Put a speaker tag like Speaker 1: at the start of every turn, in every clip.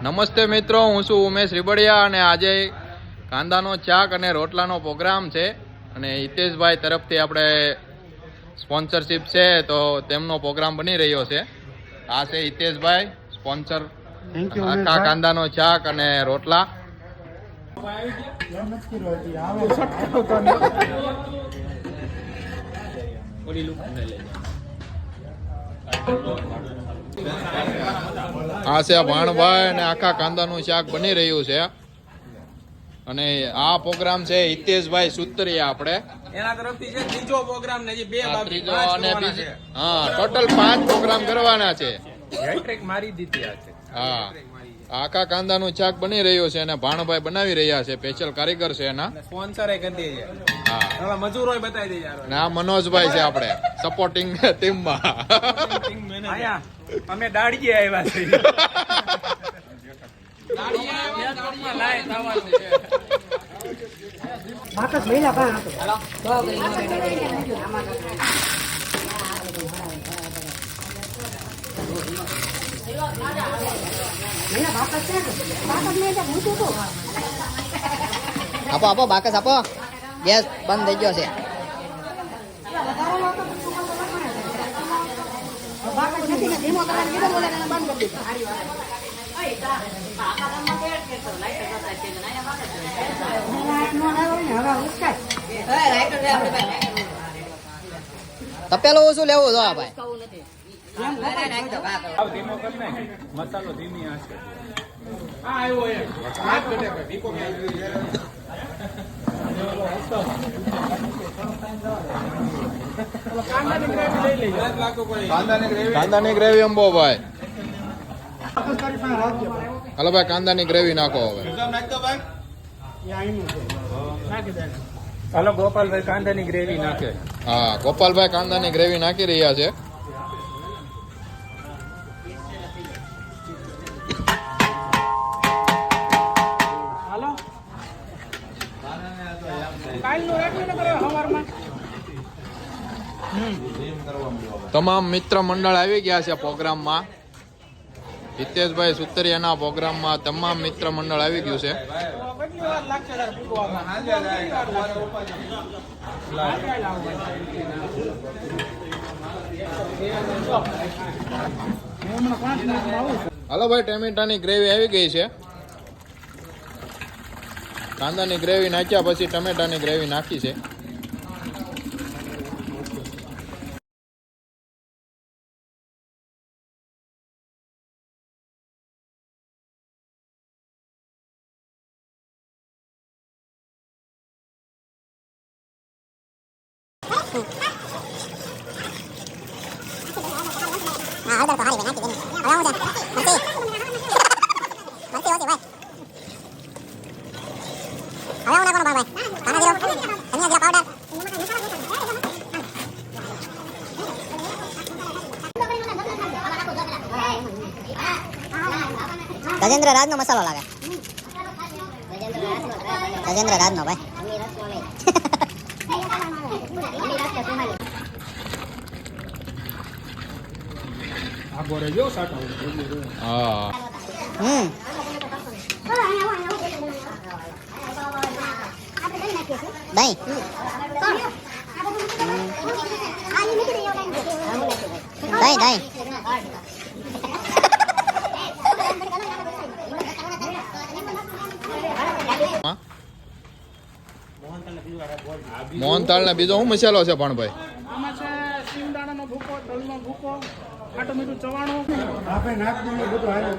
Speaker 1: નમસ્તે મિત્રો, હું છું ઉમેશ રીબડિયા અને આજે કાંદાનો ચાક અને રોટલાનો પ્રોગ્રામ છે અને હિતેશભાઈ તરફથી આપણે સ્પોન્સરશિપ છે તો તેમનો પ્રોગ્રામ બની રહ્યો છે. આ છે હિતેશભાઈ સ્પોન્સર. આખા કાંદાનો ચાક અને રોટલા. આ છે ભાણભાઈ અને આખા કાંદાનું શાક બની રહ્યું છે અને આ પ્રોગ્રામ છે હિતેશભાઈ સુતરિયા આપણે
Speaker 2: એના તરફથી છે ત્રીજો પ્રોગ્રામ ને જે બે બાકી
Speaker 1: હા ટોટલ 5 પ્રોગ્રામ કરવાના છે.
Speaker 2: હેટ્રિક મારી દીધી આ છે.
Speaker 1: હા, આખા કાંદાનું શાક બની રહ્યું છે અને ભાણભાઈ બનાવી રહ્યા છે. સ્પેશિયલ કારીગર છે એના.
Speaker 2: સ્પોન્સરે કરી દે છે.
Speaker 1: હા,
Speaker 2: હવે મજૂરોય બતાવી દે યાર.
Speaker 1: અને આ મનોજભાઈ છે આપણે સપોર્ટિંગ ટીમમાં.
Speaker 2: આયા અમે દાડીએ આવ્યા છે. દાડીએ આવ્યા લાય થવા છે.
Speaker 3: બાકસ મેલા બા હાલો
Speaker 4: આપો આપો બાકસ આપો. ગેસ બંધ થઈ ગયો છે. તપેલું ઓછું લેવું જો ભાઈ.
Speaker 2: મસાલો ધીમી આંચે. આ આવ્યો એક હાથ બેઠે દીપો
Speaker 1: કાંદાની ગ્રેવી અંબોભાઈ. હાલો ભાઈ, કાંદાની ગ્રેવી નાખો હવે.
Speaker 2: હાલો ગોપાલભાઈ કાંદાની ગ્રેવી નાખે.
Speaker 1: હા, ગોપાલભાઈ કાંદાની ગ્રેવી નાખી રહ્યા છે. તમામ મિત્ર મંડળ આવી ગયા છે પ્રોગ્રામમાં. હિતેશભાઈ સુતરિયાના પ્રોગ્રામમાં તમામ મિત્ર મંડળ આવી ગયું છે. હાલો ભાઈ, ટમેટાની ગ્રેવી આવી ગઈ છે. કાંદાની ગ્રેવી નાખ્યા પછી ટમેટાની ગ્રેવી નાખી છે.
Speaker 4: ગજેન્દ્ર રાજનો મસાલો લાગે. ગજેન્દ્ર રાજનો ભાઈ.
Speaker 2: આ બોરે જો સાટો.
Speaker 1: હા,
Speaker 4: દહીં દહીં દહીં.
Speaker 1: મોહનથાળ ને બીજો શું મસાલો છે પણ ભાઈ?
Speaker 3: આમાં છે સિંગદાણાનો ભૂકો, તલનો ભૂકો, ખાટું મીઠું ચવાણું આપણે નાખવાનું બધું હાલે.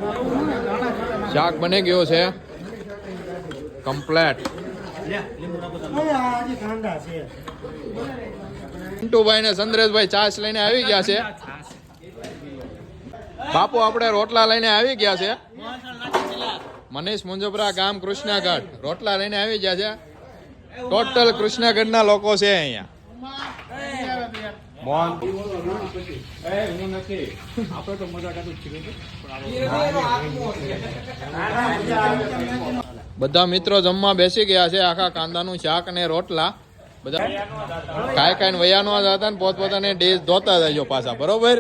Speaker 1: શાક બની ગયો છે કમ્પ્લેટ. પિન્ટુભાઈ ને સંદ્રેશભાઈ છાશ લઈને આવી ગયા છે. બાપુ આપણે રોટલા લઈને આવી ગયા છે. મનીષ મુંજપરા ગામ કૃષ્ણાગઢ રોટલા લઈને આવી ગયા છે. ટોટલ કૃષ્ણાગઢના લોકો છે અહીંયા. બધા મિત્રો જમવા બેસી ગયા છે. આખા કાંદાનું શાક અને રોટલા બધા કાંઈ વયા નો હતા ને પોતપોતાની ડીશ ધોતા જજો પાછા, બરોબર.